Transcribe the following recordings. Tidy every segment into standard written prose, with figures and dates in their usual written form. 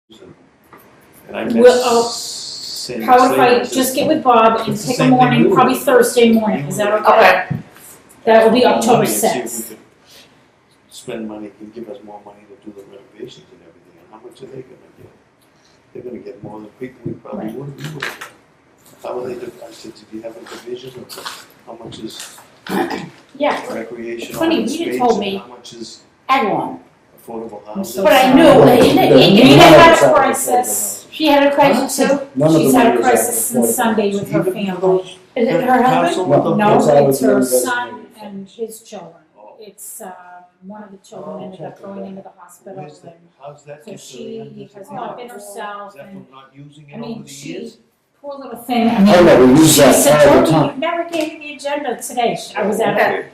And I miss How if I just get with Bob and pick a morning, probably Thursday morning, is that okay? That will be October 6th. Spend money and give us more money to do the renovations and everything, and how much are they gonna get? They're gonna get more than people we probably would. How are they, I said, did you have a division of how much is recreational Funny, space Rita told and me how much is Agawam. affordable housing? But I knew Rita had a crisis. She had a crisis too. She's had a crisis since Sunday with her family. Is it her husband? No, it's her son and his children. It's, one of the children ended up going into the hospital, and How's that? so she has not been herself, Is that and, from not using I it mean, over the years? poor little thing, I Oh, no, mean, we use she that said, all the "Tony, you time. never gave me the agenda today." I was at Okay.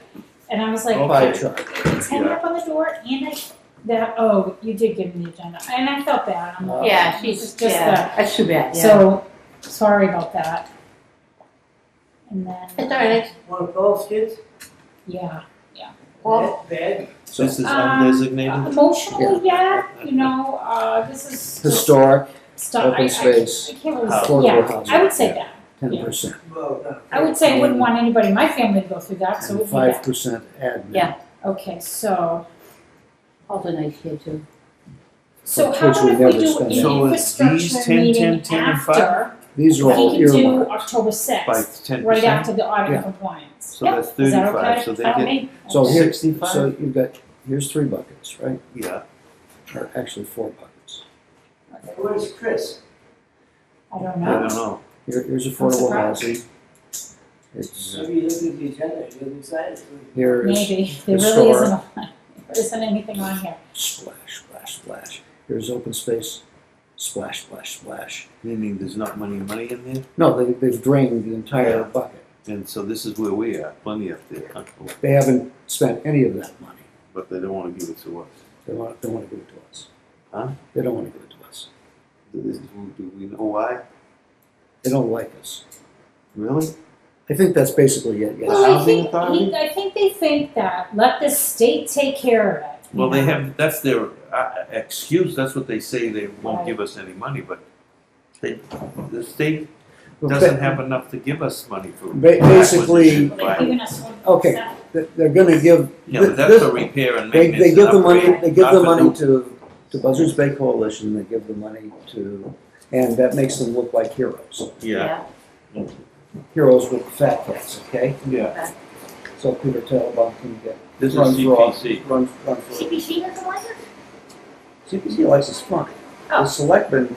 and I was like, Okay. it's hanging up on the door, and oh, you did give me the agenda, and I felt bad, I'm like, Yeah, this is she's, just that's too bad, yeah. So, sorry about that. And then. It's all right. One of Paul's kids? Yeah. Well, Bad? So this is undesignated? Emotionally, yeah, this is. Historic, Stuff, open space, I can't really, affordable yeah, housing. I would say that. 10%, Well, I would say I wouldn't want anybody in my family to go through that, so it and would be that. 5% admin. Yeah. Okay, so Paul's a nice kid too. how about if we never do spend. an So it's these infrastructure 10, meeting 10, and five? after, These are all he can do earmarked. October By 6th, 10%? right after the audit Yeah. compliance. So that's Is that 35, okay? so they Fine with get me? So here, 65? so you've got, here's 3 buckets, right? Yeah. Or actually 4 buckets. where's Chris? I don't I know. don't know. Here's affordable surprised. housing. It's, Maybe you look at the agenda, you're excited. here is Maybe, there really historic. isn't anything on here. Splash, splash, splash. Here's open space, splash, splash, splash. Meaning there's not money in there? No, they've drained the entire bucket. And so this is where we are, plenty up there, huh? They haven't spent any of that money. But they don't want to give it to us. They want to give it to us. Huh? They don't want to give it to us. Do we know why? They don't like us. Really? I think that's basically it, yes. Well, Housing authority? I think they think that, let the state take care of it. Well, they have, that's their excuse, that's what they say, they won't give us any money, but the state doesn't have enough to give us money for. Basically, They've given us 1%. Okay. They're gonna give. Yeah, but that's for repair and They maintenance. give the and money, upgrade, they give not the for money new- to Buzzards Bay Coalition, they give the money to, and that makes them look like heroes. Yeah, Heroes with the fat cats, okay? yeah. So Peter Talbot can get This is run for CPC. run for. CPC doesn't like it? CPC likes us fine. The Oh. selectmen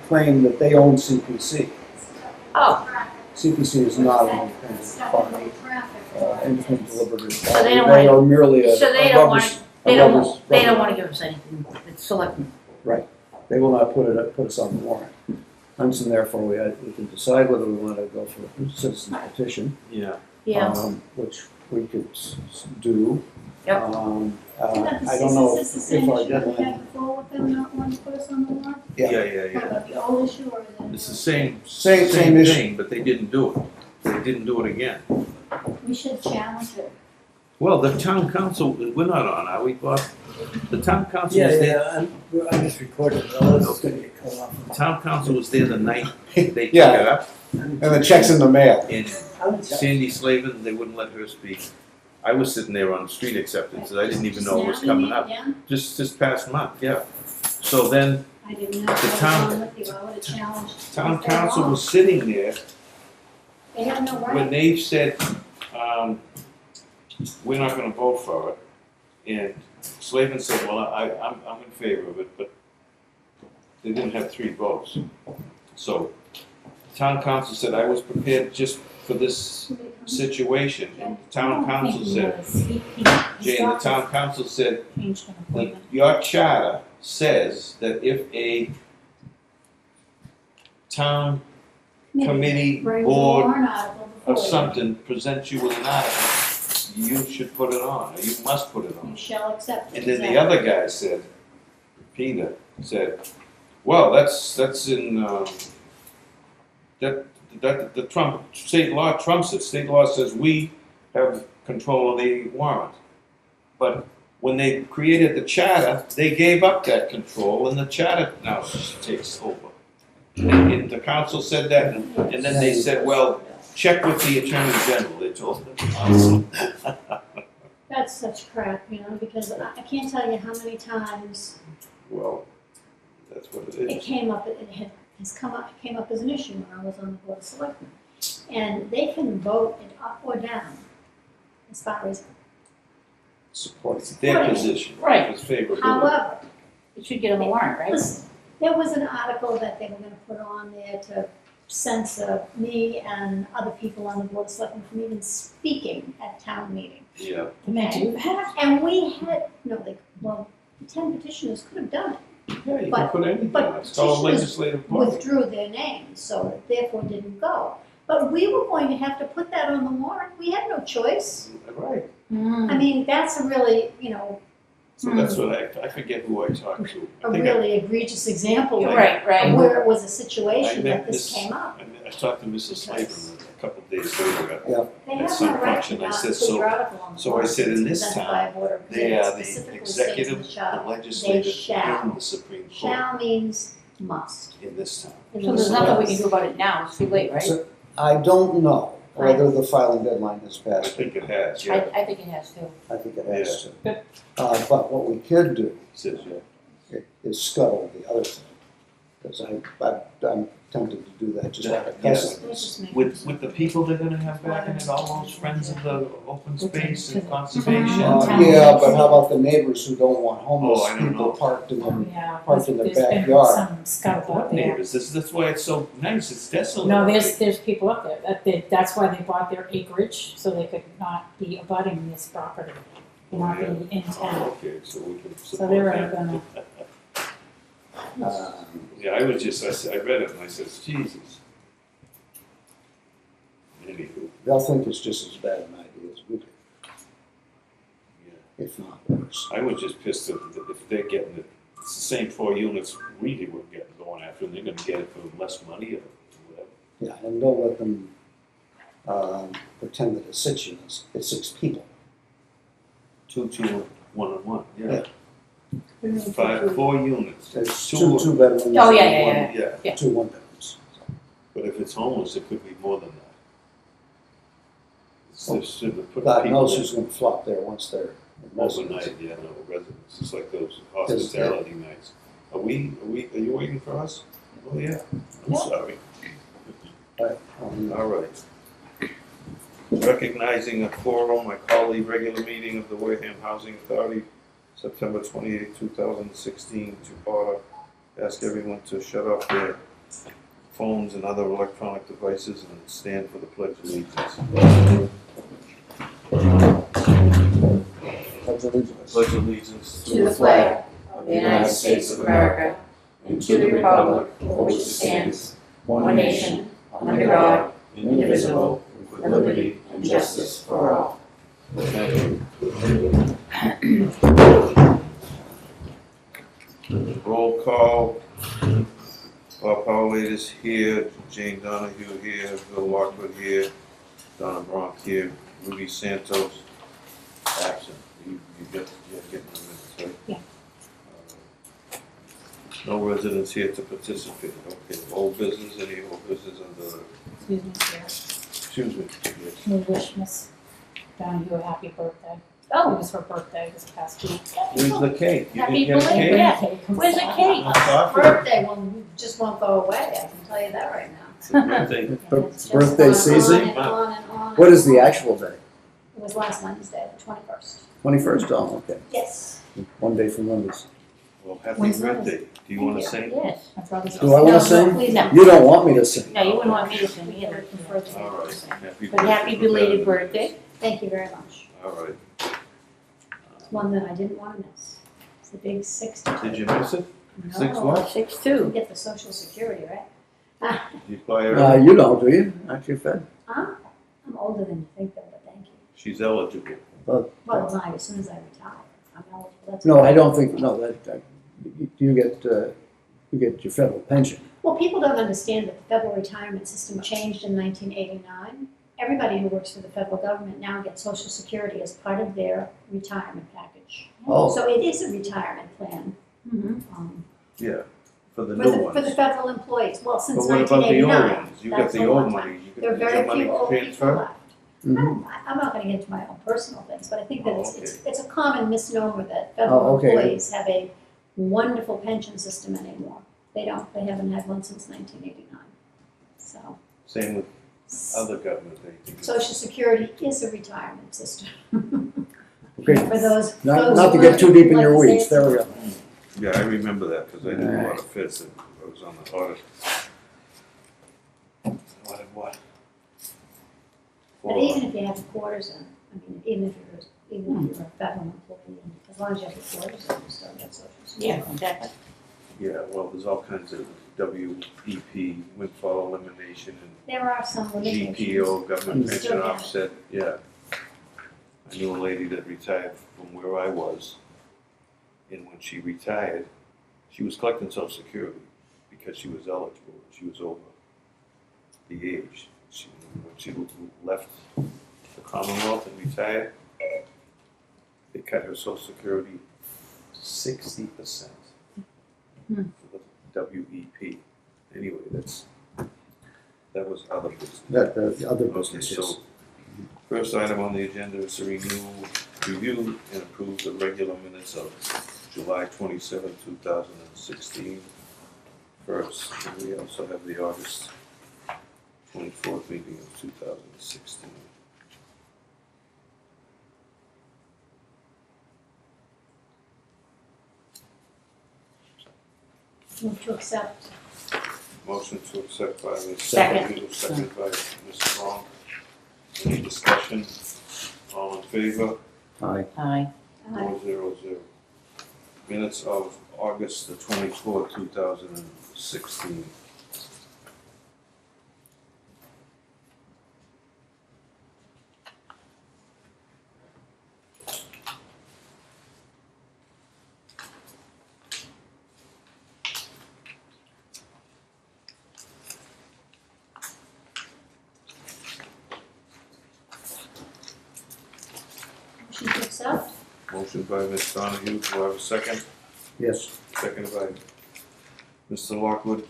claim that they own CPC. Oh, CPC is not an independent body, independent deliberative So body. they don't They want- are merely a so they a don't rubber want- s- a they rubber s- don't, they don't rubber- wanna give us anything, it's selectmen. They will not put us on the warrant. And therefore, we can decide whether we want to go for a citizen petition. Yeah. Yeah, Which we could do. Yep. I don't know if our deadline. Yeah, yeah, yeah. The old issue or the? It's the same Same issue. thing, but they didn't do it. They didn't do it again. We should challenge it. Well, the town council, we're not on, are we, Bob? The town council Yeah, was there, yeah, I'm just recording, but all this is gonna get cut off. town council was there the night they took Yeah. it up. And the check's in the mail. And I'm Sandy Slavin, they wouldn't let her speak. I was sitting there on street acceptance, and I didn't even know it was coming up. Just past month, yeah. So then, I didn't know. The town- I would have challenged. town council was sitting there They have no when right. they said, we're not gonna vote for it. And Slavin said, well, I'm in favor of it, but they didn't have 3 votes. So, town council said, I was prepared just for this situation. And the town council said, Jane, the town council said, that your charter says that if a town committee, Bring the board warrant article before of you. something presents you with an article, you should put it on, or you must put it You on. shall accept it. And then the other guy said, Peter said, well, that's in, that the Trump, state law trumps it. State law says we have control of the warrant. But when they created the charter, they gave up that control, and the charter now takes over. And the council said that, and then they said, well, check with the Attorney General, they told the council. That's such crap, you know, because I can't tell you how many times Well, that's what it it is. came up, came up as an issue when I was on the Board of Selectmen. And they can vote it up or down as far as, Support. It's their position. Right. It's favorable. however, It should get on the warrant, right? listen, there was an article that they were gonna put on there to censor me and other people on the Board of Selectmen from even speaking at town meeting. Yeah, Can they do that? And we had, 10 petitioners could have done it. yeah, you can But- put anything but on it. It's called petitioners legislative body. Withdrew their names, so it therefore didn't go. But we were going to have to put that on the warrant, we had no choice. Right, I mean, that's a really, so that's what I forget who I talked to. a I think really egregious example of Right, right. where it was a I situation met that this Miss- came up. I talked to Mrs. Slavin a couple of days later. They At have some no right function, to I not said, put so- your article on the so I warrant. said, in this It's presented town, by a board of They committee. are It the specifically states in executive, the the shall. legislative, They shall. and the Supreme Court Shall means must. in this town. So there's nothing we can do about it now, it's too late, right? So, I don't know whether the filing deadline has I passed. think it has, I, yeah. I think it has to. I think it has to. Good. But what we could do Says, yeah. is scuttle the other thing. Because I'm tempted to do that just out of Yeah. They cussedness. just make With the people they're gonna have back in it, all those friends of the open space and Mhm. conservation. Yeah, but how about the neighbors who don't want homeless Oh, I don't people know. parked in Oh, their, yeah. parked in their There's been backyard? some scout What out there. neighbors? That's why it's so nice, it's desolate. No, there's people up there, that's why they bought their acreage, so they could not be abutting this property, not be in Oh, town. okay, so we can So support they're that. gonna, Yeah, I was just, I read it and I says, Jesus. Anywho, They'll think it's just as bad an idea as we do, yeah. if not worse. I was just pissed if they're getting it, it's the same 4 units we were getting going after, and they're gonna get it for less money or whatever. Yeah, and don't let them pretend that it's 6 units, it's 6 people. 2, 1 and 1, yeah. Yeah. 4 units. It's Two- two bedrooms. Oh, yeah, and yeah, yeah. Two one bedrooms. But if it's homeless, it could be more than that. Oh, They should have put God people knows in who's gonna flop there once they're in residence. overnight, yeah, no, residents, it's like those hospitality nights. Are you waiting for us? Oh, yeah, I'm Yeah. sorry. Right, All right. Recognizing a quorum, I call the regular meeting of the Wareham Housing Authority, September 28, 2016, to order. Ask everyone to shut off their phones and other electronic devices and stand for the Pledge of Allegiance. Pledge allegiance. Pledge allegiance To the flag of the United States of America, and to the republic for which it stands, one nation, under God, indivisible, with liberty and justice for all. Thank you. Roll call. Bob Howlett is here, Jane Donahue here, Bill Lockwood here, Donna Bronk here, Ruby Santos absent. You're getting the minutes, right? Yeah. No residents here to participate. Okay, old business, any old business under, excuse me, sir, excuse me. Yes. we wish Miss Donahue a happy birthday. Oh, It was her birthday this past week. Where's the cake? You Happy didn't get a belated cake? Yeah. Where's the cake? No coffee? Birthday just won't go away, I can tell you that right now. It's a birthday. It's just Birthday gone on season? and on and on. What is the actual day? It was last Wednesday, the 21st. 21st, oh, okay. Yes. One day from Mondays. Well, happy When's birthday. Do you wanna sing? yes. My brother's. Do I wanna No, sing? please no. You don't want me to sing. No, you wouldn't want me to sing either. All right. Happy But happy birthday. belated birthday. Thank you very much. All right. It's one that I didn't want to miss. It's the big 62. Did you miss it? No. 6 what? 6'2". You get the social security, right? Did you buy her? You don't, do you? Aren't you fed? Huh? I'm older than you think though, but thank you. She's eligible. Well, not as soon as I retire. I'm eligible. That's No, I don't think, no, you get your federal pension. Well, people don't understand that the federal retirement system changed in 1989. Everybody who works for the federal government now gets Social Security as part of their retirement package. Oh. So it is a retirement plan, Mhm. Yeah, for the for new the, ones. for the federal employees, well, since But what nineteen about the old eighty-nine. ones? You got the old money, There are did your very money few old people transfer? left. Mhm. I'm not gonna get into my own personal things, but I think that Oh, it's a common misnomer that Oh, federal okay. employees have a wonderful pension system anymore. They don't, they haven't had one since 1989. So, Same with other government agencies. Social Security is a retirement system. Okay, For those. not to get too deep in your like to say weeds, there we go. Yeah, I remember that, because I did a lot Alright. of fits, and I was on the audit. Audit what? But even if you have the quarters in, I mean, even if you're a federal employee, and as long as you have the quarters in, you still get Social Security. Yeah, exactly. Yeah, well, there's all kinds of WEP, windfall elimination, There are some and limitations. GPO, government You pension still get it. offset, yeah. I knew a lady that retired from where I was, and when she retired, she was collecting Social Security because she was eligible, she was over the age. When she left the Commonwealth and retired, they cut her Social Security 60%. Hmm. For the WEP. Anyway, that was other business. That, the other Okay, businesses. so first item on the agenda is to review and approve the regular minutes of July 27, 2016. First, and we also have the August 24th meeting of 2016. Move to accept. Motion to accept by Ms. Second. Dooley, second by Ms. Strong. Any discussion? All in favor? Aye. Aye. 400. Minutes of August the 24th, 2016. Motion to accept. Motion by Ms. Donahue, do I have a second? Yes. Second by Mr. Lockwood.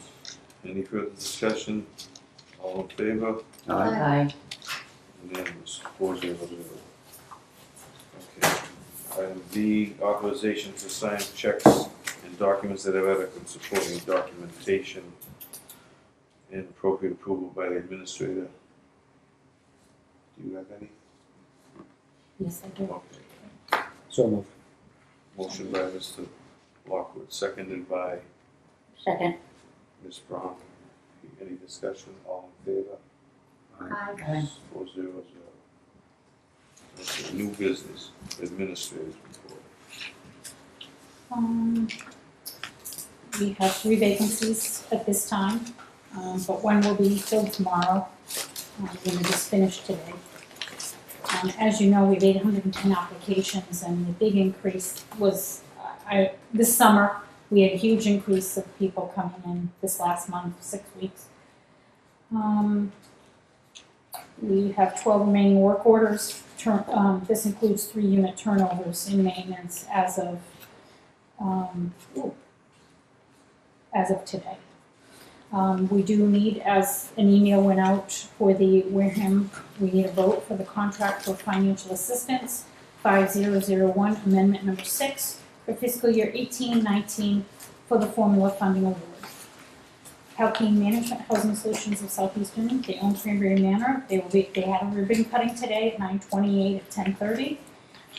Any further discussion? All in favor? Aye. Aye. Unanimous, 400. Okay. Item B, authorization to sign checks and documents that have adequate supporting documentation and appropriate approval by the administrator. Do you have any? Yes, I do. Okay. So moved. Motion by Mr. Lockwood, seconded by Second. Ms. Brown. Any discussion? All in favor? Aye. Aye. 400. Okay, new business, administrator's report. We have 3 vacancies at this time, but one will be filled tomorrow. We're gonna just finish today. As you know, we have 810 applications, and the big increase was, this summer, we had a huge increase of people coming in this last month, 6 weeks. We have 12 remaining work orders. This includes 3 unit turnovers in maintenance as of today. We do need, as an email went out for the Wareham, we need a vote for the contract for financial assistance, 5001, amendment number 6, for fiscal year 18-19 for the formula funding award. Alpine Management Housing Solutions of Southeastern, they own Cranberry Manor. They had a ribbon cutting today at 9:28 at 10:30.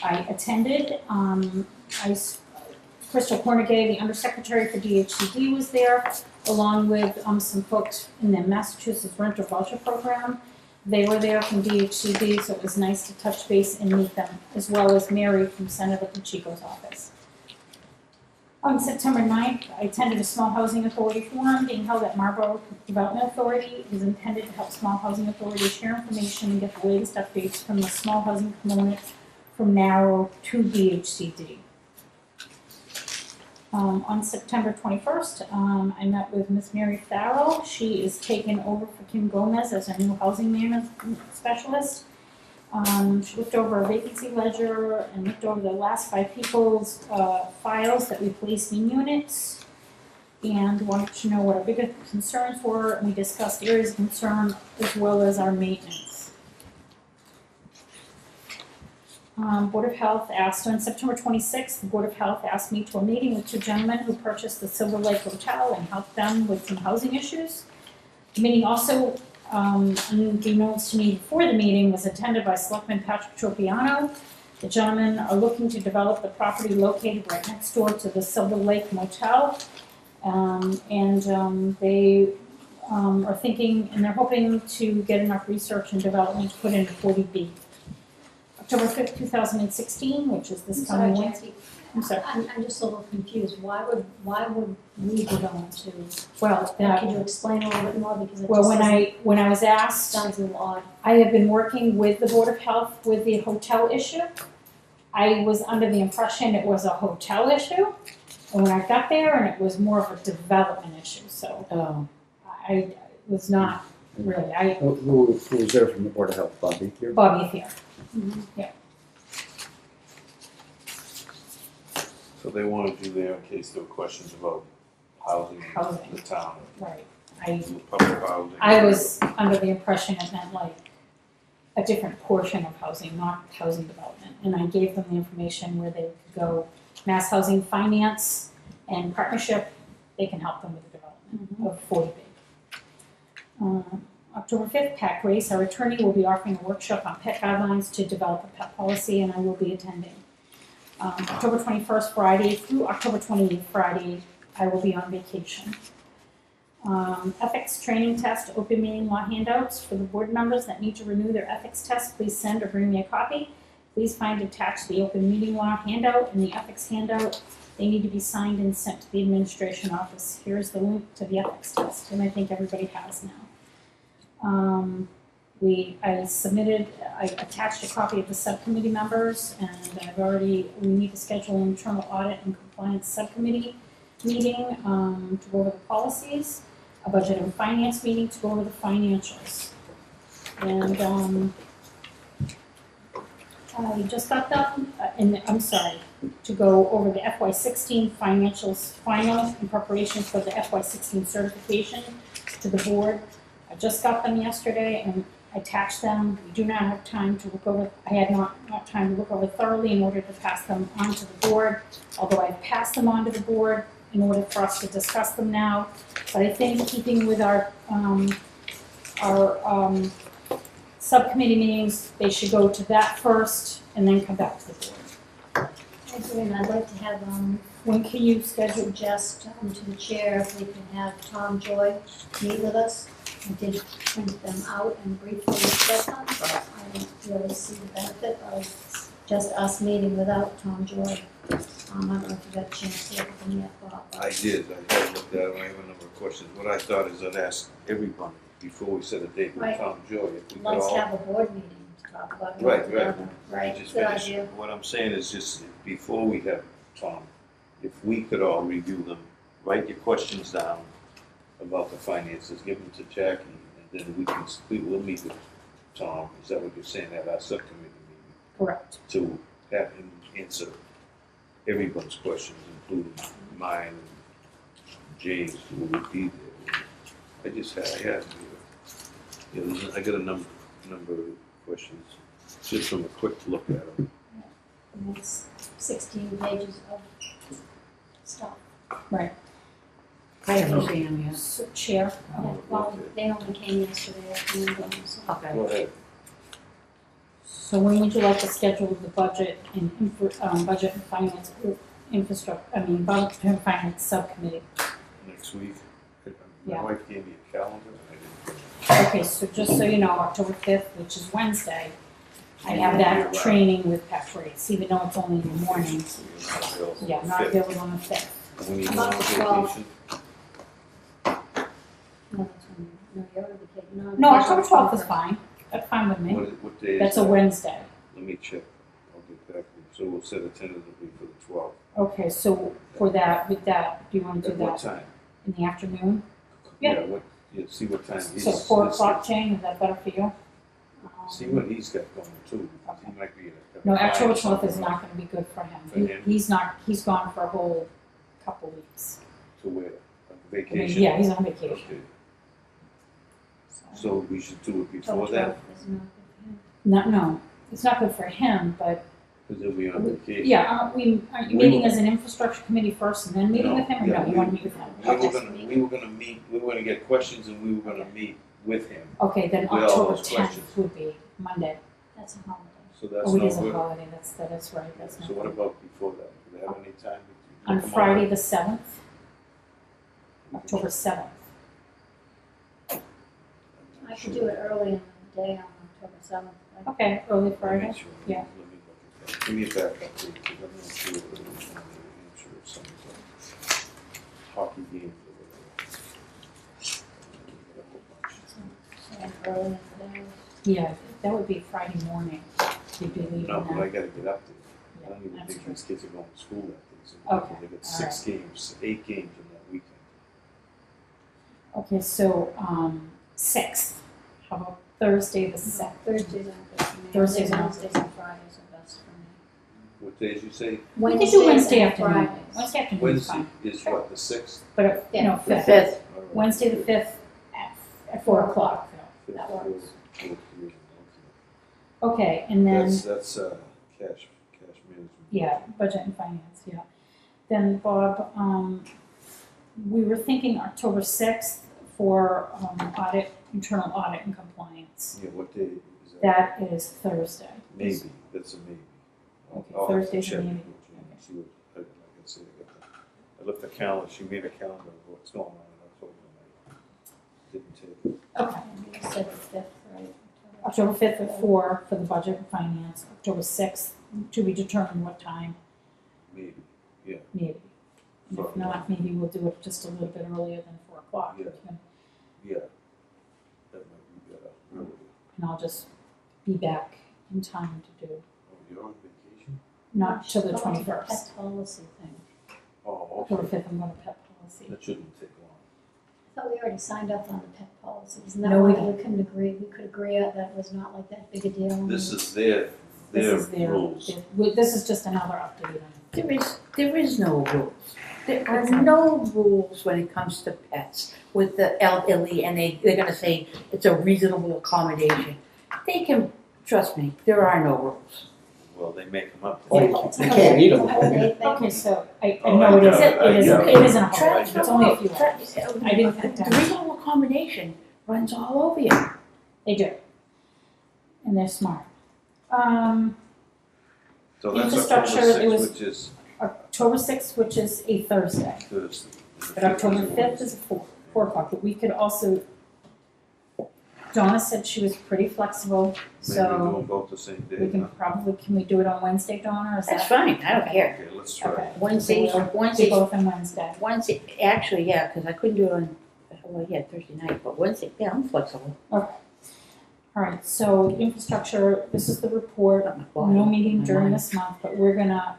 I attended. Crystal Cornegay, the Undersecretary for DHCD, was there, along with some folks in the Massachusetts Renter Voucher Program. They were there from DHCD, so it was nice to touch base and meet them, as well as Mary from Senator Pacheco's office. On September 9th, I attended a Small Housing Authority forum being held at Marlborough Development Authority. It is intended to help small housing authorities share information and get the latest updates from the small housing component from NARROW to DHCD. On September 21st, I met with Ms. Mary Farrell. She is taking over for Kim Gomez as our new housing management specialist. She looked over our vacancy ledger and looked over the last 5 people's files that we placed in units, and wanted to know what our biggest concerns were, and we discussed areas of concern as well as our maintenance. Board of Health asked, on September 26th, the Board of Health asked me to a meeting with 2 gentlemen who purchased the Silver Lake Hotel and helped them with some housing issues. The meeting also, unbeknownst to me before the meeting, was attended by Selectman Patrick Tropiano. The gentlemen are looking to develop the property located right next door to the Silver Lake Motel. They are thinking, and they're hoping to get enough research and development to put in a 40B. October 5th, 2016, which is this coming Sorry, Wednesday. Jackie. I'm sorry. I'm just a little confused. Why would we be going to? Well, Could you explain a little bit more, because it well, just when I was asked, sounds a little odd. I have been working with the Board of Health with the hotel issue. I was under the impression it was a hotel issue, and when I got there, and it was more of a development issue, so I was not really, Who was there from the Board of Health, Bobby here? Bobby here. So they wanted you there in case there were questions about housing Housing. in the town, Right. public housing. I was under the impression it meant like a different portion of housing, not housing development. And I gave them the information where they could go, Mass Housing Finance and Partnership, they can help them with the development of 40B. October 5th, PAC Race, our attorney will be offering a workshop on pet guidelines to develop a pet policy, and I will be attending. October 21st, Friday, through October 28th, Friday, I will be on vacation. Ethics training test, open meeting law handouts for the board members that need to renew their ethics test. Please send or bring me a copy. Please find attached the open meeting law handout and the ethics handout. They need to be signed and sent to the administration office. Here's the link to the ethics test, and I think everybody has now. I attached a copy of the subcommittee members, and we need to schedule an internal audit and compliance subcommittee meeting to go over the policies, a budget and finance meeting to go over the financials. And I just got done, to go over the FY16 financials final in preparation for the FY16 certification to the board. I just got them yesterday and attached them. We do not have time to look over, I had not time to look over thoroughly in order to pass them on to the board, although I've passed them on to the board in order for us to discuss them now. But I think keeping with our subcommittee meetings, they should go to that first and then come back to the board. I agree, and I'd like to have, When can you schedule? suggest to the chair if we can have Tom Joy meet with us. I did print them out and briefly looked at them, but I don't really see the benefit of just us meeting without Tom Joy. I don't know if you got a chance to look at them yet, Bob. I did, I had looked at it, I have a number of questions. What I thought is I'd ask everyone before we set a date with Right. Tom Joy, if we could Let's all. have a board meeting to talk about it. Right, altogether. Right, Just good finish. idea. What I'm saying is just, before we have Tom, if we could all review them, write your questions down about the finances, give them to Jackie, and then we'll meet with Tom, is that what you're saying, at our subcommittee meeting? Correct. To have him answer everyone's questions, including mine and James, who would be there. I got a number of questions, just from a quick look at them. And it's 16 pages of stuff. Right. I haven't seen them yet. So, Chair, Yeah, well, they only came yesterday afternoon, so. Okay. Go ahead. so when would you like to schedule the budget and budget and finance budget and finance subcommittee? Next week. Yeah. My wife gave me a calendar, and I didn't. Okay, so just so you know, October 5th, which is Wednesday, I have that training with Pep Race, even though it's only in the morning. So you're not available. Yeah, not available on the 5th. When you go About on the 12th. vacation, No, that's when, no, you're already taking, No, October 12th is fine. That's fine with me. what day is That's a that? Wednesday. Let me check, I'll get back to you, so we'll set a tentatively for the 12th. Okay, so for that, with that, do you want to do At what that time? in the afternoon? Yeah. See what time it is. So 4 o'clock, Jane, is that better for you? See what he's got going too, because he might be a. No, October client 12th is somewhere not gonna be good for him. For him? He's gone for a whole couple weeks. To where, I mean, vacation? yeah, he's on vacation. Okay, so we should do it before October that, 12th is not good for him. No, it's not good for him, but, because he'll be on vacation. yeah, aren't you We meeting will- as an infrastructure committee first and then meeting No, with him, or yeah, no, you we- wanna meet with him? We were gonna meet, we were gonna get questions and we were gonna meet with him, Okay, then with all October those 10th questions. would be Monday. That's a holiday. So that's Oh, it no is a good. holiday, that is right, that's not So what good. about before that? Do they have any time? to On come Friday the 7th, October 7th. I could do it early in the day on October 7th. Like, Okay, early Let me Friday. make sure. Yeah. Let me look at that. Give me a backup, please, because I'm not sure whether it's one of the answer or something. Hockey games or whatever. so early in the day. Yeah, that would be Friday morning, you'd be leaving No, but I then. gotta get up there. I Yeah, don't even that's think true. these kids are going to school that day, so Okay, they got 6 games, 8 games in that weekend. Okay, so, 6th, how about Thursday the 7th? Thursdays aren't good for me. Thursdays aren't Wednesdays and Fridays are best for me. What days you say? We could do Wednesday and afternoon, Fridays. Wednesday afternoon is Wednesday fine, is what, the 6th? but, Yeah. no, 5th, 5th. All right. Wednesday the 5th at 4 o'clock. Fifth, That works. fourth, okay. Okay, and then, That's cash management. yeah, budget and finance, yeah. Then Bob, we were thinking October 6th for, audit, internal audit and compliance. Yeah, what day is that? That is Thursday. Maybe, that's a maybe. Okay, I'll have to Thursday's a check maybe. with Jen, see what, like I said, I left the calendar, she made a calendar of what's going on in October, and I didn't take it. Okay. And you said the 5th, right? October 5th at 4 for the budget and finance, October 6th to be determined what time, Maybe, maybe. And if Probably. not, maybe we'll do it just a little bit earlier than 4 o'clock. Yeah. And yeah. That might be better, really. I'll just be back in time to do, Oh, you're on vacation? not till the Oh, it's a 21st. pet policy thing. Oh, October okay, 5th, I'm going to pet policy. that shouldn't take long. I thought we already signed up on the pet policy. Isn't No, that we why didn't. we couldn't agree? We could agree that it was not like that big a deal. This is their This is rules. this is just another update on There is no rules. There are no rules when it comes to pets with the elderly, and they're gonna say it's a reasonable accommodation. They can, trust me, there are no rules. Well, they make them up. Oh, you can't eat them. Okay, so I Oh, know I it know, isn't, I it isn't, know. it isn't a whole, Trust it's me, only a few hours. trust- I didn't think that. The reasonable accommodation runs all over you. They do. And they're smart. So that's Infrastructure, October it was- 6th, which is October 6th, which is a Thursday, Thursday. but October 5th is 4 o'clock, but we could also, Donna said she was pretty flexible, Maybe we're so doing both the same day, we can huh? probably, can we do it on Wednesday, Donna, or is that? That's fine, I don't care. Okay, let's try. Okay. Wednesday, So we'll do Wednesday, both on Wednesday. Wednesday, actually, yeah, because I couldn't do it on, well, yeah, Thursday night, but Wednesday, yeah, I'm flexible. All right, so infrastructure, this is the report. Got my body, No meeting my during mind. this month, but we're gonna,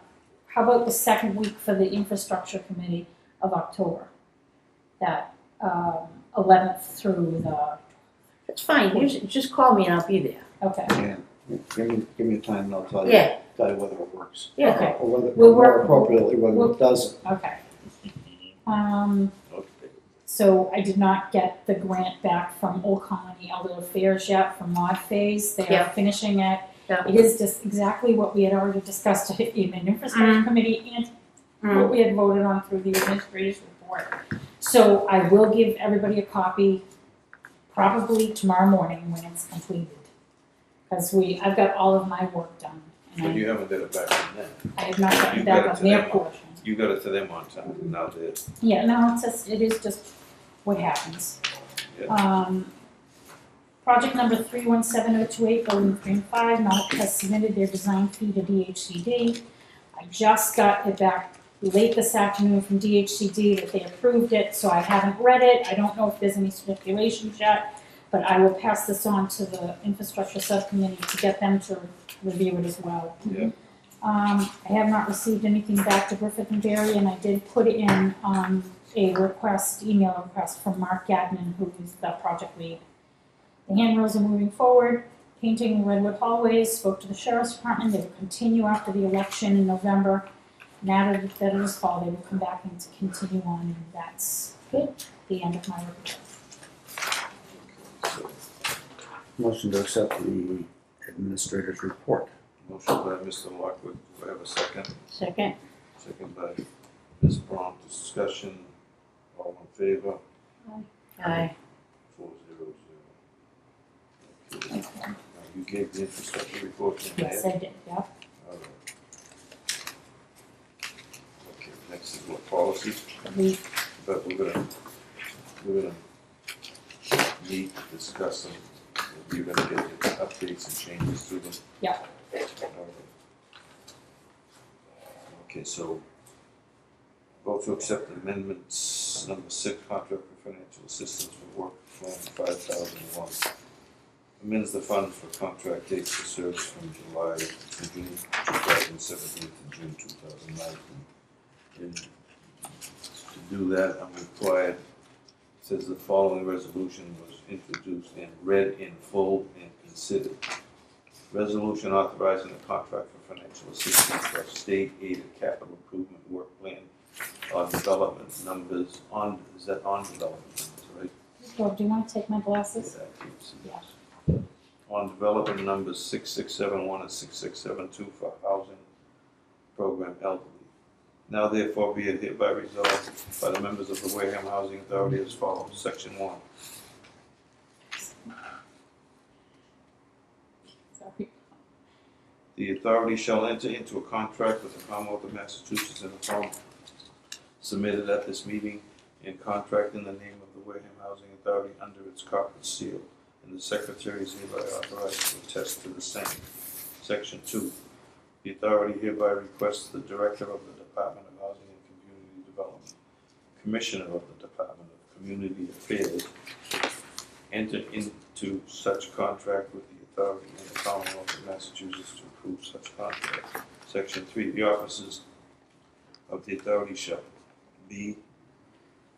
how about the second week for the infrastructure committee of October? That, 11th through the, That's fine, you just call me and I'll be there. okay, Yeah, give me a time and I'll tell you Yeah, whether it works. yeah. okay, Or whether, We'll more work- appropriately, whether we'll- it doesn't. okay. Okay. So I did not get the grant back from Old Colony Elder Affairs yet for mod phase, they are Yeah. finishing it. Yeah. It is just exactly what we had already discussed in an infrastructure committee and what we had voted on through the administrator's report. So I will give everybody a copy probably tomorrow morning when it's completed. Cause I've got all of my work done But and you haven't got it back from them. I have not gotten You back got it on to their them. portion. You got it to them on time, and now they're, Yeah, no, it is just what happens. Project number 317028, building 3 and 5, Mount has submitted their design fee to DHCD. I just got it back late this afternoon from DHCD that they approved it, so I haven't read it. I don't know if there's any stipulations yet, but I will pass this on to the infrastructure subcommittee to get them to review it as well. yeah. I have not received anything back to Griffith and Berry, and I did put in, a request, email request from Mark Gagnon, who is the project lead. The handrails are moving forward, painting Redwood hallways, spoke to the sheriff's department, they will continue after the election in November. Now that it is fall, they will come back and to continue on, and that's the end of my report. So, Motion to accept the administrator's report. motion by Mr. Lockwood, do I have a second? Second. Second by Ms. Braun, discussion, all in favor? Aye. 400. Okay. Now, you gave the infrastructure report in there? Yes, I did, yeah. All right. Okay, next is what policies, We, but we're gonna meet, discuss them, and you're gonna get the updates and changes to them. Yeah. All right. Okay, so vote to accept amendments number 6, contract for financial assistance for work plan 5001. Amends the fund for contract dates for service from June 2017 to June 2019. And to do that, I'm required, it says the following resolution was introduced and read in full and considered. Resolution authorizing a contract for financial assistance for state aided capital improvement work plan on development numbers on, is that on development numbers, right? well, do you want to take my glasses? Yeah, I can't see. Yeah. On development numbers 6671 and 6672 for housing program elderly. Now therefore be it hereby resolved by the members of the Wareham Housing Authority as follows. Section 1. Sorry. The authority shall enter into a contract with the Commonwealth of Massachusetts in a form submitted at this meeting, and contract in the name of the Wareham Housing Authority under its corporate seal, and the Secretary is hereby authorized to attest to the same. Section 2. The authority hereby requests the Director of the Department of Housing and Community Development, Commissioner of the Department of Community Affairs, enter into such contract with the authority and the Commonwealth of Massachusetts to approve such contract. Section 3. The officers of the authority shall be,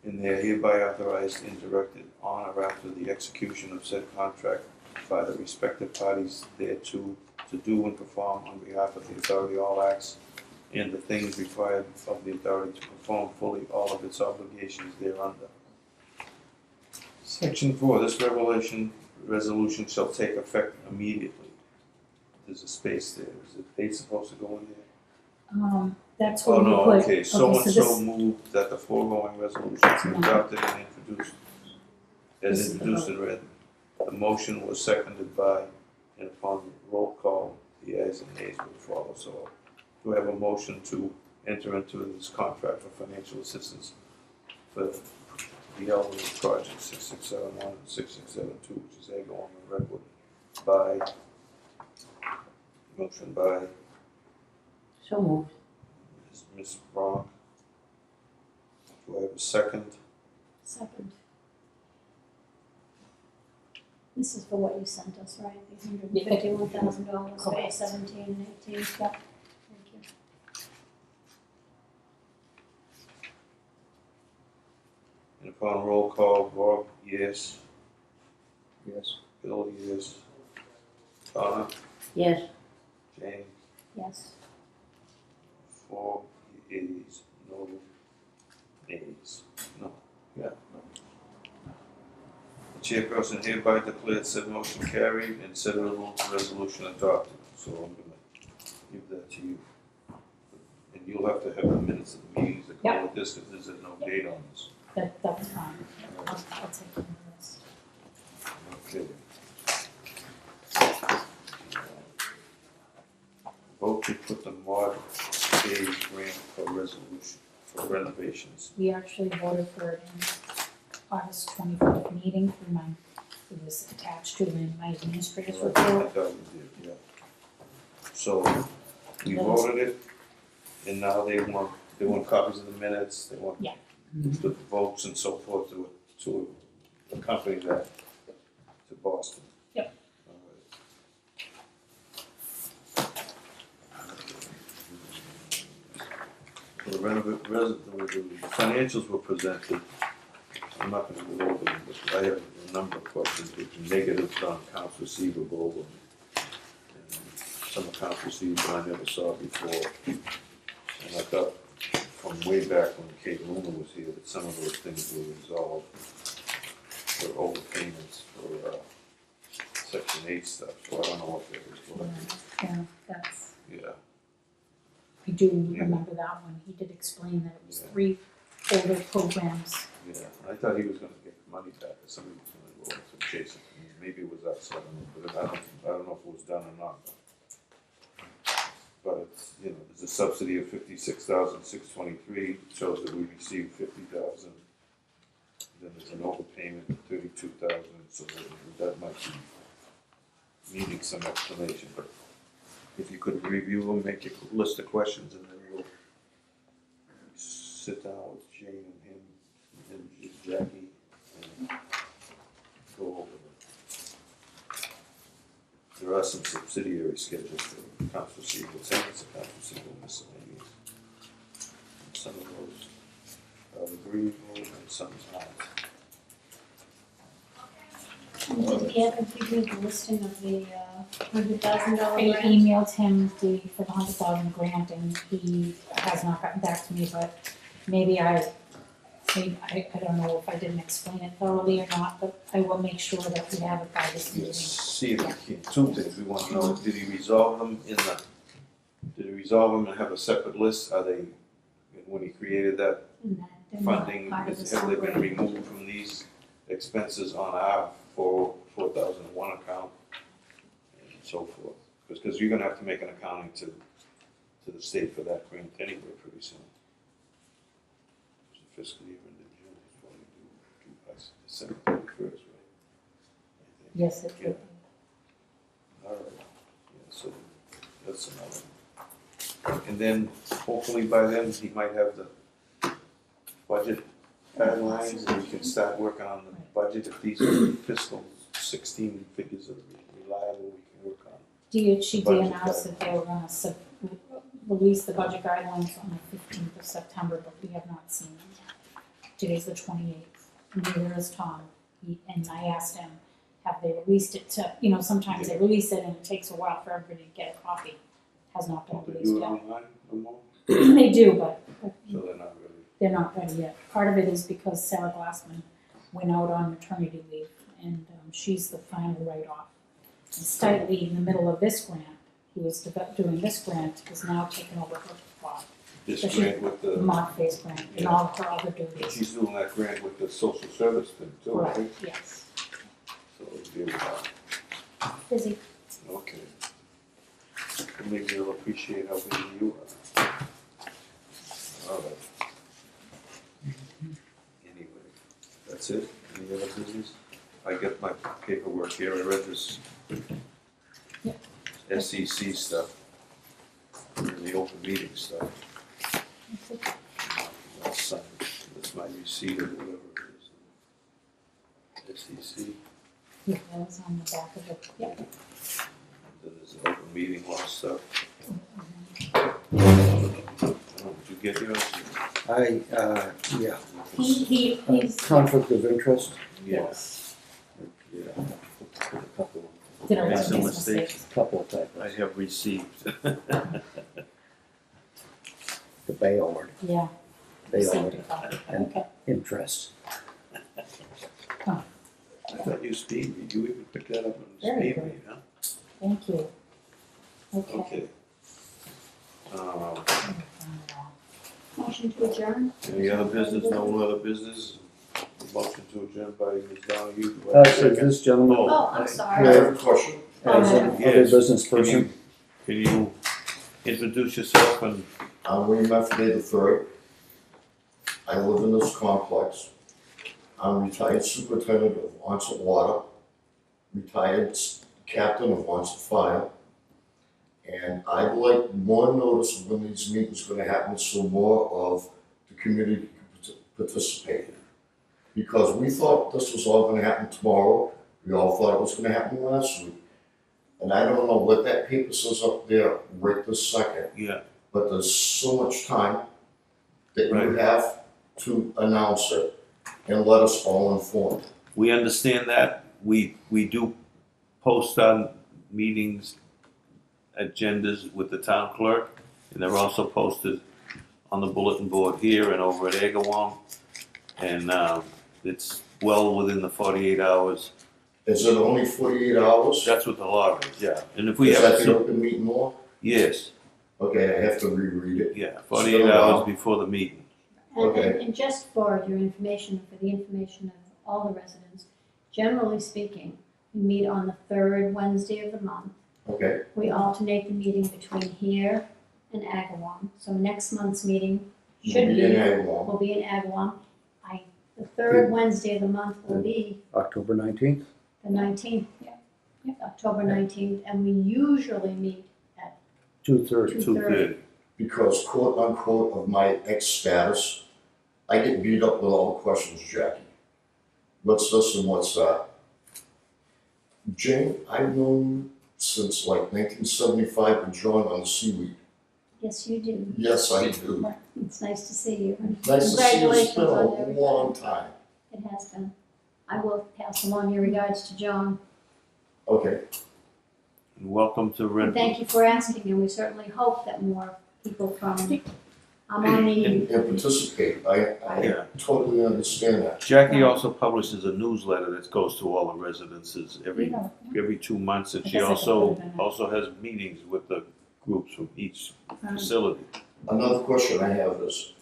and they are hereby authorized and directed on or after the execution of said contract by the respective parties thereto to do and perform on behalf of the authority all acts and the things required of the authority to perform fully all of its obligations thereunder. Section 4. This resolution shall take effect immediately. There's a space there. Is the date supposed to go in there? That's Oh, what we no, put. okay, so and this- so moved that the foregoing resolutions be adopted and introduced, as introduced and read. The motion was seconded by, and upon roll call, the ayes and nays will follow. So do I have a motion to enter into this contract for financial assistance for the elderly project 6671 and 6672, which is Agawam and Redwood, by, motion by So moved. Ms. Braun. Do I have a second? Second. This is for what you sent us, right? $151,000 for Correct. 17 and 18. Yep. Thank you. And upon roll call, Bob, yes. Yes. Bill, yes. Donna, Yes. Jane, Yes. 4 yeas, no nays. No, yeah. The chairperson hereby declared said motion carried and said resolution adopted. So I'm gonna give that to you. And you'll have to have the minutes of the meetings that go with this, because there's no date on this. That's fine. I'll take care of this. Okay. Vote to put the mod stage grant for resolution, for renovations. We actually voted for it in August 24th meeting through it was attached to my administrator's I report. thought we did, yeah. So, we voted it, and now they want copies of the minutes, they want Yeah. the votes and so forth to accompany that to Boston. Yep. All right. So the financials were presented. I'm not gonna go over them, but I have a number of questions with negatives on accounts receivable some accounts receivable I never saw before. And I thought from way back when Kate Luna was here, that some of those things were resolved for overpayments for, Section 8 stuff, so I don't know what that was for. Yeah, that's, Yeah, I do remember that one. He did explain that it was Yeah. 3 older programs. yeah, I thought he was gonna get the money back, or somebody was gonna go and chase it, maybe it was us, I don't know, but I don't know if it was done or not. But it's, you know, there's a subsidy of $56,623, shows that we received $50,000. Then there's an overpayment of $32,000, so that might be needing some explanation, but if you could review them, make a list of questions, and then we'll sit down with Jane and him and Jackie and go over them. There are some subsidiary schedules for accounts receivable, accounts receivable miscellaneous. And some of those are agreeable and some not. Did he ever give you the listing of the $100,000 I grant? emailed him for the 100,000 grant, and he has not gotten back to me, but maybe I don't know if I didn't explain it thoroughly or not, but I will make sure that we have it by this meeting. Yes, see, two things, we want to know, did he resolve them and have a separate list, are they, when he created that And that they're not funding, part of the have they been separate- removed from these expenses on our 4001 account and so forth? Because you're gonna have to make an accounting to the state for that grant anyway pretty soon. It's the fiscal year into June, it's probably due by December 31st, right? I think. Yes, it Yeah. would. All right, yeah, so that's another. And then hopefully by then, he might have the budget guidelines and we can start working on the budget. If these fiscal 16 figures are reliable, we can work on. DHCD Budget announced that they were gonna release the budget guidelines on the 15th of September, but we have not seen them yet. Today's the 28th, neither is Tom. And I asked him, have they released it to, sometimes they release it and it takes a while for everybody to get a copy. Has not been Don't they released do it yet. online no more? They do, but So they're not really. they're not ready yet. Part of it is because Sarah Glassman went out on maternity leave, and she's the final write-off. And Stitley, in the middle of this grant, who was doing this grant, is now taking over her spot, This So she- grant with the the, mod phase grant, and all of her other duties. she's doing that grant with the social service thing too, Correct, right? yes. So it'll be about, Busy. okay. Maybe they'll appreciate how busy you are. All right. Anyway, that's it. Any other business? I got my paperwork here. I read this Yep. SEC stuff, and the open meeting stuff. That's it. That's signed. That's my receipt or whatever it is. SEC. Yeah, that was on the back of it, yep. Then there's the open meeting law stuff. Did you get yours? Yeah, He's, conflict of interest, yes, Yeah. A couple. did a lot Made of some mistakes. couple of typos, I have received. the Baylor, Yeah. Baylor Okay. interest. I thought you speed read. You even picked that up on the Very speed good. read, huh? Thank you. Okay. Okay. Motion to adjourn? Any other business? No other business? Motion to adjourn by Ms. Donahue. Do I have a Is second? this gentleman, Oh, I'm I sorry. Yeah. have a question. as an other Yes. business Can person? you introduce yourself and, I'm William F. Day III. I live in this complex. I'm retired superintendent of Onset Water, retired captain of Onset Fire. And I'd like more notice of when these meetings are gonna happen, so more of the community can participate. Because we thought this was all gonna happen tomorrow, we all thought it was gonna happen last week. And I don't know what that paper says up there right this second, yeah, but there's so much time that you Right. have to announce it and let us all informed. we understand that. We do post on meetings agendas with the town clerk, and they're also posted on the bulletin board here and over at Agawam. And it's well within the 48 hours. Is it only 48 hours? That's what the law is, yeah. And if we Is have, that the open meeting law? yes, Okay, I have to reread it. yeah, 48 hours before the meeting. Okay. And just for your information, for the information of all the residents, generally speaking, we meet on the third Wednesday of the month. Okay, We alternate the meeting between here and Agawam. So next month's meeting should We'll be, be in Agawam. will be in Agawam. The third Wednesday of the month will be October 19th? the 19th, October 19th, and we usually meet 2:30. 2:30. because quote unquote of my ex status, I get beat up with all the questions, Jackie. What's this and what's that? Jane, I've known you since like 1975 and John on the seaweed. Yes, you do. Yes, I do. It's nice to see you. And Nice to see you. It's congratulations been on a everything. long time. It has been. I will pass along your regards to John. Okay, And welcome to And Renton. thank you for asking, and we certainly hope that more people from, I'm on the, and participate. I Yeah. totally understand that. Jackie also publishes a newsletter that goes to all the residences You every know, 2 months, and I she guess I could put it in there. also has meetings with the groups from each facility. Another question I have is,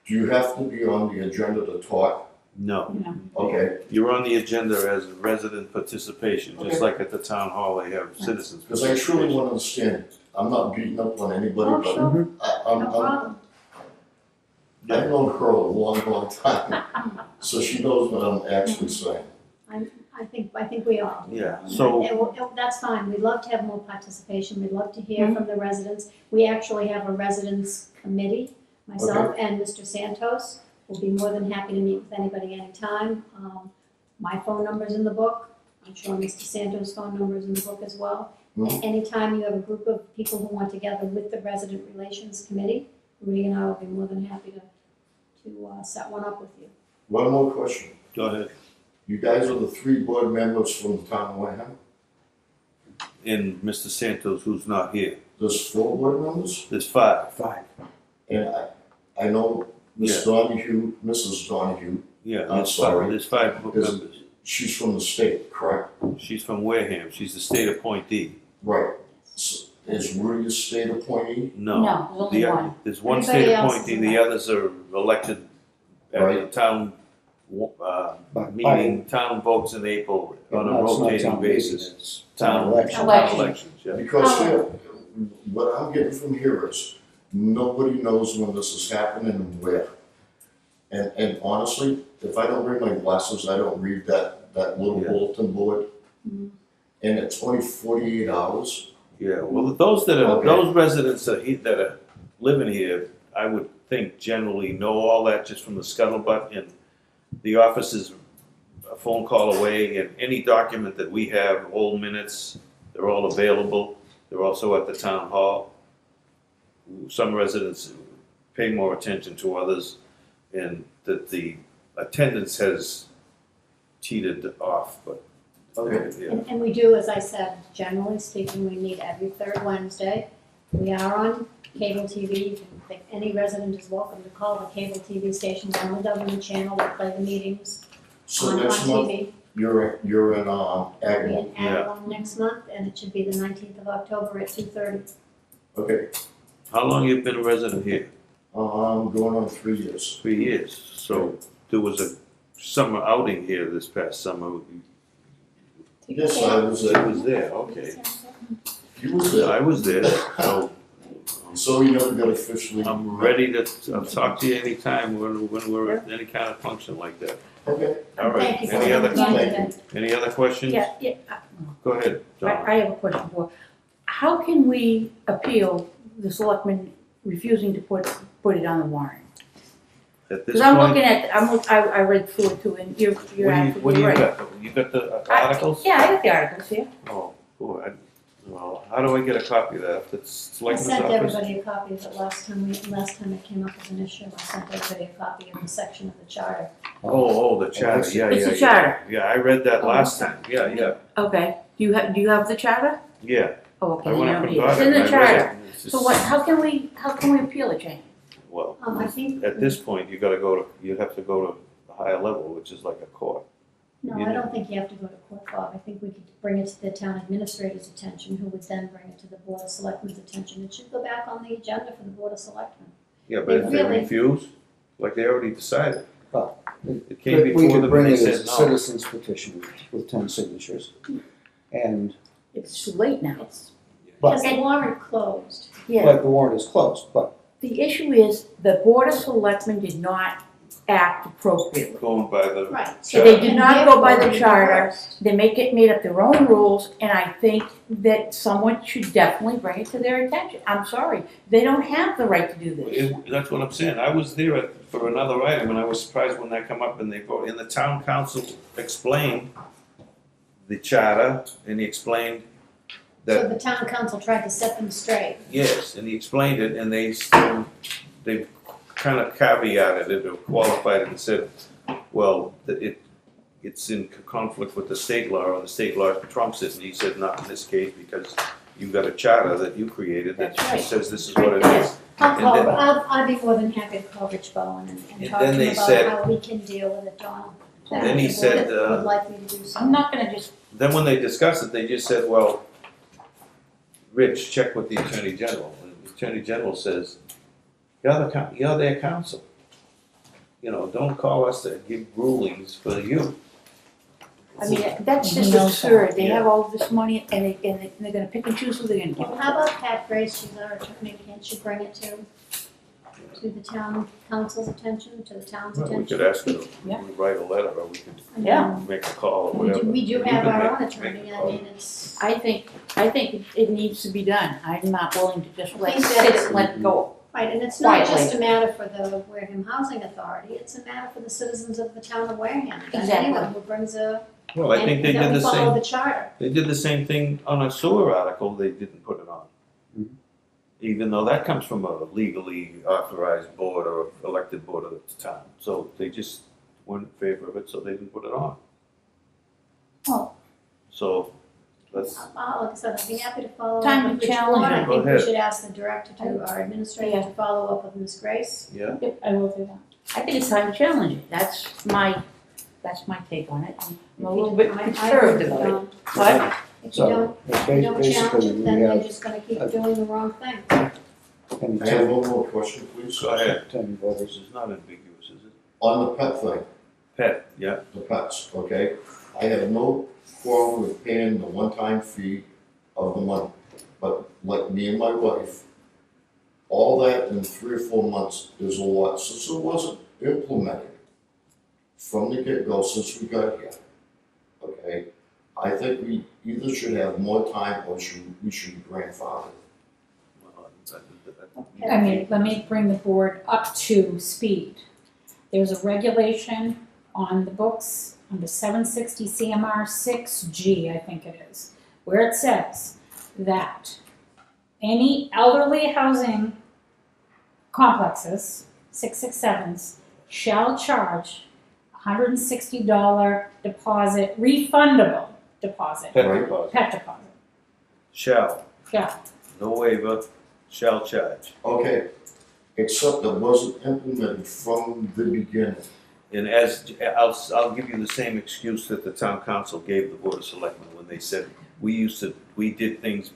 do you have to be on the agenda to talk? No, you know, Okay, you're on the agenda as resident participation, just Okay. like at the town hall, they have citizens because I truly participation. want to understand. I'm not beating up on anybody, oh, but sure, I'm, no problem. I've known her a long, long time, so she knows what I'm actually saying. I think we all. Yeah, so, That's fine, we'd love to have more participation, we'd love to hear from the residents. We actually have a residents committee, myself and Mr. Santos. We'll be more than happy to meet with anybody anytime. My phone number's in the book, I'm sure Mr. Santos' phone number is in the book as well. Mhm. Anytime you have a group of people who want to gather with the Resident Relations Committee, Rudy and I will be more than happy to set one up with you. One more question. go ahead. You guys are the 3 board members from the town of Wareham? And Mr. Santos, who's not here, There's 4 board members? there's 5, 5. And I know Miss Yeah. Donahue, Mrs. Donahue, yeah, I'm there's sorry. 5, there's 5 book Is- members. she's from the state, correct? She's from Wareham, she's the state appointee. Right. Is Rudy a state appointee? No. No, there's only one. There's one Everybody state else is appointee, the others are elected at the Right. town, meeting, town votes in April on a rotating basis. Town election. Elections, yeah. Because here, what I'm getting from here is, nobody knows when this is happening and where. And honestly, if I don't bring my glasses, I don't read that little Yeah. bulletin board. Mhm. And it's only 48 hours. Yeah, well, those that are, Okay. those residents that are living here, I would think generally know all that just from the scuttlebutt, and the office is a phone call away, and any document that we have, old minutes, they're all available. They're also at the town hall. Some residents pay more attention to others, and that the attendance has teetered off, but. Okay. Yeah. And we do, as I said, generally speaking, we meet every third Wednesday. We are on cable TV. You can, any resident is welcome to call the cable TV stations on the government channel. They play the meetings So on next month, TV. you're in We'll be Agawam. in Agawam next month, and it should be the 19th of October at 2:30. Okay, How long you been a resident here? going on 3 years. 3 years. So there was a summer outing here this past summer. Yes, I was I there. was there, okay. You was there. I was there, so So you never got officially. I'm ready to talk to you anytime when we're at any kind of function like that. Okay. All right. Thank you for Any other, coming Thank today. any other questions? Yeah, yeah, Go ahead, John. I have a question for, how can we appeal the selectmen refusing to put it on the warrant? At this Because I'm point, looking at, I read through it too, and you're what do you absolutely right. got? You got the articles? Yeah, I got the articles here. Oh, boy, well, how do I get a copy of that? It's I selectmen's sent office? everybody a copy of it last time it came up as an issue. I sent everybody a copy of the section of the charter. Oh, the charter, yeah, It's yeah, the yeah. charter. Yeah, I read that Oh, last time, yeah, yeah, Okay, do you have the charter? yeah. Oh, okay, I then you went up don't and need it. got It's it. in the and I read it, charter. and it's So just- what, how can we appeal it, Jane? Well, I think. at this point, you have to go to a higher level, which is like a court. No, I don't think you have to go to court, Bob. I think we could bring it to the town administrator's attention, who would then bring it to the Board of Selectmen's attention. It should go back on the agenda for the Board of Selectmen. Yeah, but They if they really- refuse, like they already decided. Oh. It came We before could them bring and it they as said a no. citizen's petition with 10 signatures. And, It's too late now. It's, but, because the warrant closed. Yeah, but the warrant is closed, but the issue is the Board of Selectmen did not act appropriately. Going by the, Right. So they did not go by the And therefore, charter. reversed. They made up their own rules, and I think that someone should definitely bring it to their attention. I'm sorry, they don't have the right to do this. that's what I'm saying. I was there for another item and I was surprised when that come up and they voted. And the town council explained the charter and he explained So that, the town council tried to set them straight. yes, and he explained it and they kind of caveated it or qualified it and said, well, that it's in conflict with the state law, or the state law trumps it, and he said, not in this case, because you've got a charter that you created that That's right. says this is what it is. I'll And I'd be more than happy to call Rich Bowen and And talk then to they him about said- how we can deal with it, Donald. Then he The said, board would like me to do so. I'm not gonna just, Then when they discussed it, they just said, well, Rich, check with the Attorney General. And the Attorney General says, you're their counsel. You know, don't call us to give rulings for you. I mean, that's He just knows absurd. They Yeah. have all this money and they're gonna pick and choose who they're gonna Well, give. how about Pat Grace, she's our attorney, can't she bring it to the town council's attention, to the town's Well, attention? we could ask her to Yeah. write a letter, or we could Yeah. make a call or We whatever. do You have can our make- own make attorney, a I call. mean, it's, I think it needs to be done. I'm not willing to just let it think sit that's- and let it go. right, and it's not Quietly. just a matter for the Wareham Housing Authority, it's a matter for the citizens of the town of Wareham. And Exactly. anyone who brings a, Well, I think they and did then we the follow same, the charter. they did the same thing on a sewer article, they didn't put it on. Mhm. Even though that comes from a legally authorized board or elected board of the town, so they just weren't in favor of it, so they didn't put it on. Well. So, let's, Like I said, I'd be happy to follow up Time to with Rich challenge Bowen. I him. think Go we ahead. should ask the director to, our administrator to follow up with Ms. Grace. yeah, Yep, I will do that. I think it's time to challenge it. That's my take on it. I'm a little bit I concerned agree with about it. Don. But If you so don't, it's if you don't challenge basically, it, we then they're have, just gonna keep doing the wrong thing. and I have one more question, please. go ahead. 10 This voters. is not ambiguous, is it? On the pet thing, Pet, yeah, the pets, okay? I have no quarrel with paying the one-time fee of the money. But like me and my wife, all that in 3 or 4 months is a lot. Since it wasn't implemented from the get-go, since we got here, okay? I think we either should have more time or we should be grandfathered. I mean, let me bring the board up to speed. There's a regulation on the books under 760 CMR 6G, I think it is, where it says that any elderly housing complexes, 667s, shall charge $160 deposit, refundable deposit, Pet Right. deposit, pet deposit. shall, Yeah, no waiver, shall charge. Okay, except it wasn't implemented from the beginning. And I'll give you the same excuse that the town council gave the board of selectmen when they said, we did things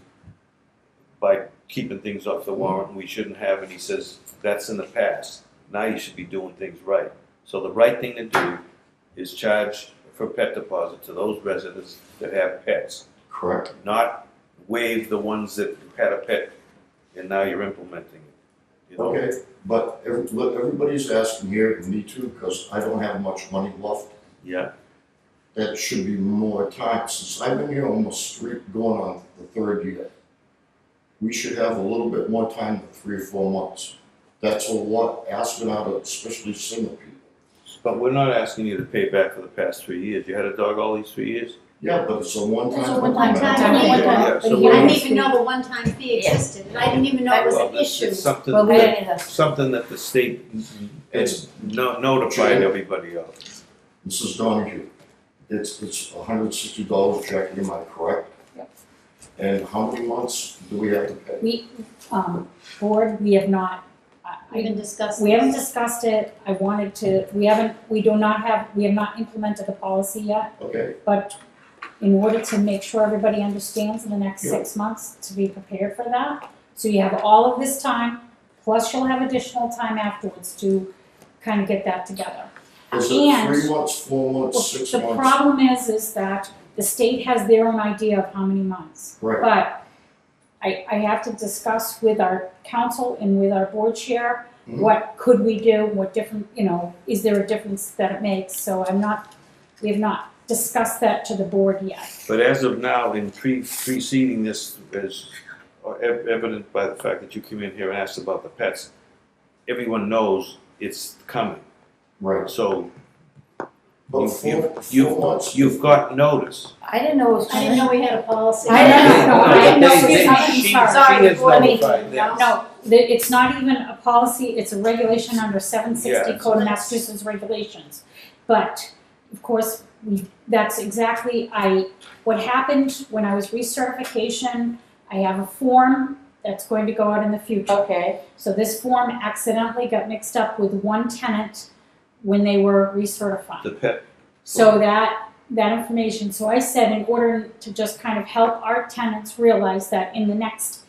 by keeping things off the warrant, and we shouldn't have, and he says, that's in the past. Now you should be doing things right. So the right thing to do is charge for pet deposit to those residents that have pets, Correct. not waive the ones that had a pet, and now you're implementing it. You know? Okay, but look, everybody's asking here, and me too, because I don't have much money left. Yeah, That should be more time, since I've been here almost going on the 3rd year. We should have a little bit more time than 3 or 4 months. That's a lot, asking out of especially single people. but we're not asking you to pay back for the past 3 years. You had a dog all these 3 years? Yeah, but it's a one-time. It's a one-time implement. time. One-time, Yeah, but so he I we're- didn't even know the one-time fee existed, and I didn't even know it was Well, an it's issue. something, well, we didn't have. something that the state It's- notified everybody of. Mrs. Donahue, it's $160, Jackie, am I correct? And how many months do we have to pay? We, board, we have not, We can discuss we haven't this. discussed it, I wanted to, we have not implemented the policy yet, Okay, but in order to make sure everybody understands in the next Yeah. 6 months, to be prepared for that. So you have all of this time, plus you'll have additional time afterwards to kind of get that together. is it And- 3 months, 4 months, 6 The months? problem is that the state has their own idea of how many months. Right, But I have to discuss with our council and with our board chair, Mhm. what could we do, what different, is there a difference that it makes? So we have not discussed that to the board yet. But as of now, in preceding this, as evident by the fact that you came in here and asked about the pets, everyone knows it's coming. right. So But you've got notice. I didn't know it was I didn't know we had a policy. I don't know, I didn't know, They- I'm she- sorry. She has Let me- notified them. No, it's not even a policy, it's a regulation under 760 Yeah. Code of Massachusetts Regulations. But, of course, that's exactly, what happened when I was recertification, I have a form that's going to go out in the future. Okay, So this form accidentally got mixed up with one tenant when they were recertified. The pet, So that information, so I said in order to just kind of help our tenants realize that in the next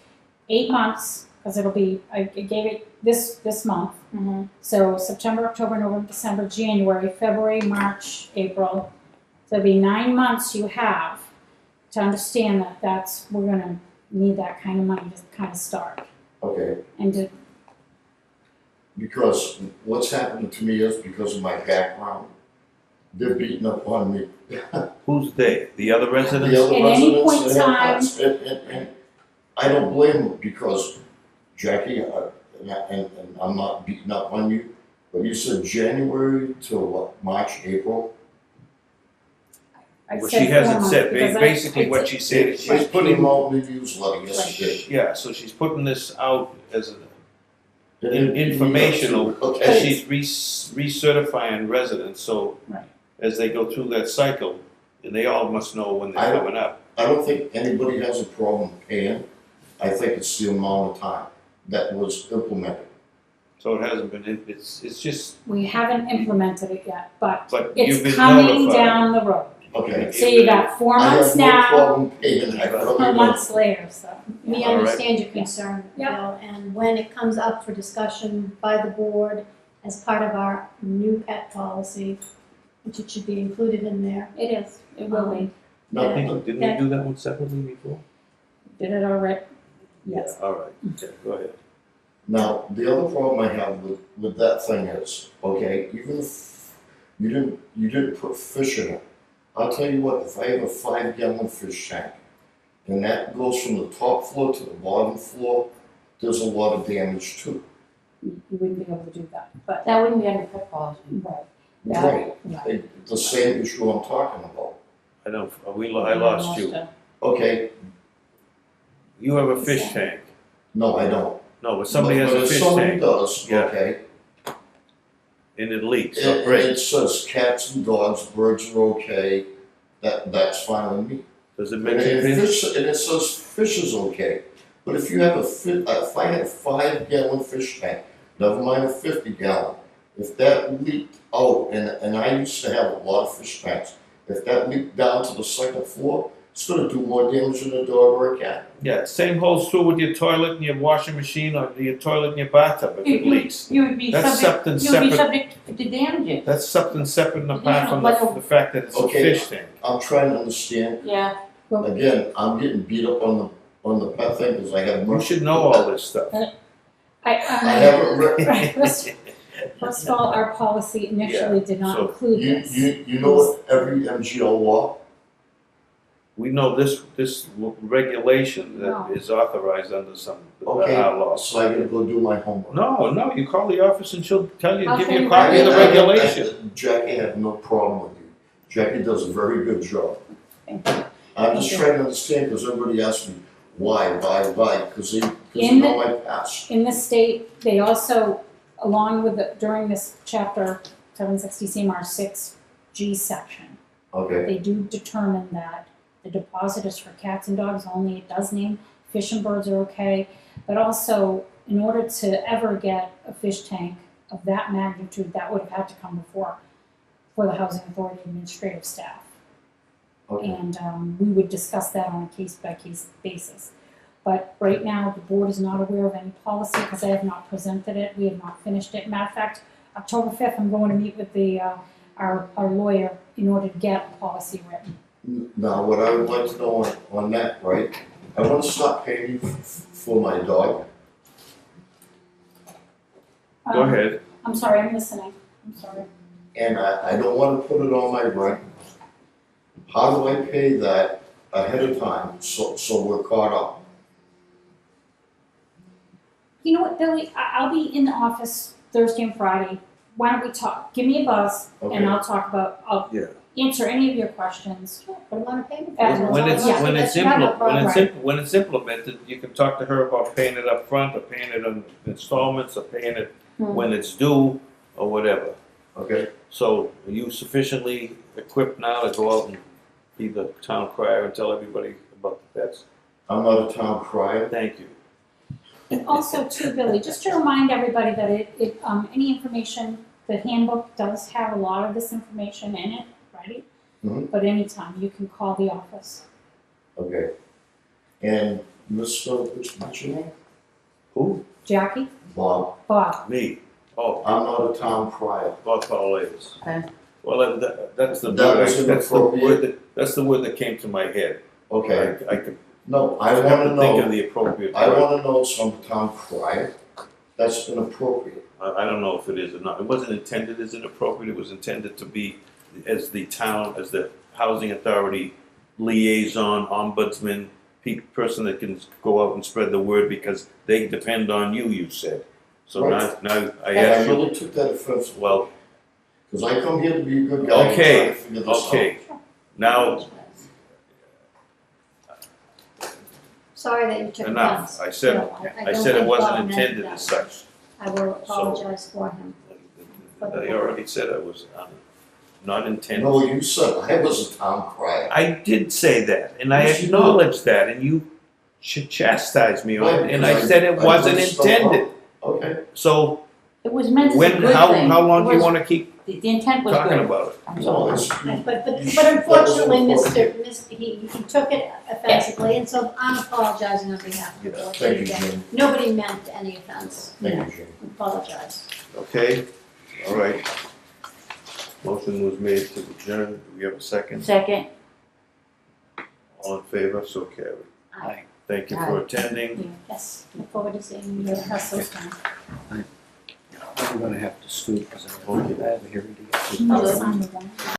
8 months, because it'll be, I gave it this month, so September, October, November, December, January, February, March, April. So it'll be 9 months you have to understand that we're gonna need that kind of money to kind of start. Okay, And to, because what's happening to me is because of my background, they're beating up on me. who's they? The other residents? The other At any residents point in that have time- pets, and I don't blame them because Jackie, and I'm not beating up on you, but you said January to what, March, April? I Well, said she 4 hasn't months said, because basically what she said is She's she's putting them putting, out in the newsletter, yes, she did. yeah, so she's putting this out as an And then- informational, as Okay, she's recertifying residents, so Right. as they go through that cycle, and they all must know when they're I- coming up. I don't think anybody has a problem paying, I think it's the amount of time that was implemented. So it hasn't been, it's just, we haven't implemented it yet, but but you've it's been coming notified. down the road. Okay. So you got 4 I months have no now, problem paying, I really 4 don't. months later, so. We All right. understand your concern, Yep. Bill, and when it comes up for discussion by the board as part of our new pet policy, which it should be included in there. It is, it will be. No, Didn't we do that one separately before? Did it already? Yes. All right, okay, go ahead. now, the other problem I have with that thing is, okay, even if you didn't put fish in it, I'll tell you what, if I have a 5-gallon fish tank, and that goes from the top floor to the bottom floor, there's a lot of damage too. You wouldn't be able to do that, but, that wouldn't be under pet policy. right, Right, right. the same issue I'm talking about. I don't, I lost you. Okay, You have a fish tank. no, I don't. No, but somebody has But a if fish somebody tank does, Yeah. okay, and it leaks and or and breaks. it says cats and dogs, birds are okay, that's fine with me. Does it And mention fish? it says fish is okay, but if you have if I had a 5-gallon fish tank, never mind a 50-gallon, if that leaked out, and I used to have a lot of fish tanks, if that leaked down to the second floor, it's gonna do more damage than a dog or a cat. Yeah, same holds true with your toilet and your washing machine or your toilet and your bathtub if it leaks. You would be That's subject, something you would be separate. subject to damages. That's something separate and apart Yeah, from like the fact that it's a Okay. fish tank. I'm trying to understand, Yeah, again, I'm getting beat up on the pet thing, because I have. You should know all this stuff. I haven't read, Right, first of all, our policy initially did not so include you, this. you know what every MGL law, We know this regulation that No. is authorized under some, okay, our laws. so I gotta go do my homework. No, you call the office and she'll tell you, I'll give tell you a you copy of the right now. regulation. Jackie, I have no problem with you. Jackie does a very good job. Okay. I'm just Okay. trying to understand, because everybody asks me, why, because they In know my past. In the state, they also, along with during this chapter 760 CMR 6G section, Okay, they do determine that The deposit is for cats and dogs only. It does name fish and birds are okay. But also, in order to ever get a fish tank of that magnitude, that would have had to come before for the Housing Authority administrative staff. Okay, And we would discuss that on a case-by-case basis. But right now, the board is not aware of any policy because I have not presented it. We have not finished it. Matter of fact, October 5th, I'm going to meet with our lawyer in order to get a policy written. now what I would like to know on that, right? I want to stop paying you for my dog. Go ahead. I'm sorry, I'm listening. I'm sorry. And I don't want to put it on my rent. How do I pay that ahead of time so we're caught up? You know what, Billy? I'll be in the office Thursday and Friday. Why don't we talk? Give me a buzz Okay. and I'll talk about, I'll Yeah. answer any of your questions. Sure, put them on a payment. Yeah. When it's, Yeah. when it's That's not a when it's implemented, you can talk to her about paying it up front, or paying it on installments, or paying it when it's due, or whatever. Okay, So, are you sufficiently equipped now to go out and be the town crier and tell everybody about the pets? I'm not a town crier. Thank you. And also too, Billy, just to remind everybody that any information, the handbook does have a lot of this information in it, right? Mhm. But anytime, you can call the office. Okay. And Mr., what's your name? Who? Jackie? Bob. Bob? Me? Oh, I'm not a town crier. Bob Paulides. Okay. Well, that's the That word, was that's the inappropriate. word, that's the word that came to my head. Okay, I could no, I have wanna to think of know, the appropriate I word. wanna know some town crier. That's inappropriate. I don't know if it is or not. It wasn't intended as inappropriate. It was intended to be as the town, as the housing authority liaison, ombudsman, person that can go out and spread the word because they depend on you, you said. So Right. now I And I ask you, really took that offensive, well, because I come here to be a good guy and Okay, try to figure this out. okay. Now, Sorry that you took enough. offense. I said, No, I I don't said it think wasn't Bob meant intended that. as such. I will apologize for him. I already said I was not intended. No, you said I was a town crier. I did say that, and I Yes, you acknowledged that, and you chastised me on Right, it, and I because said it I wasn't put stuff intended. Okay, So It was meant as a good thing. how long do It you was- wanna keep The intent was talking good. about it? I'm no, sorry. it's, But unfortunately, unfortunate. he took it offensively, and so I'm apologizing on behalf of the board. thank you, Jim. Nobody meant any offense. Thank you, Jim. Apologize. Okay, all right. Motion was made to adjourn. Do we have a second? Second, All in favor, so carried. Aye. Thank you for attending. Yeah, yes, look forward to seeing you at Russell's time. I'm gonna have to scoot because I have a hearing to get to. Can you sign the one?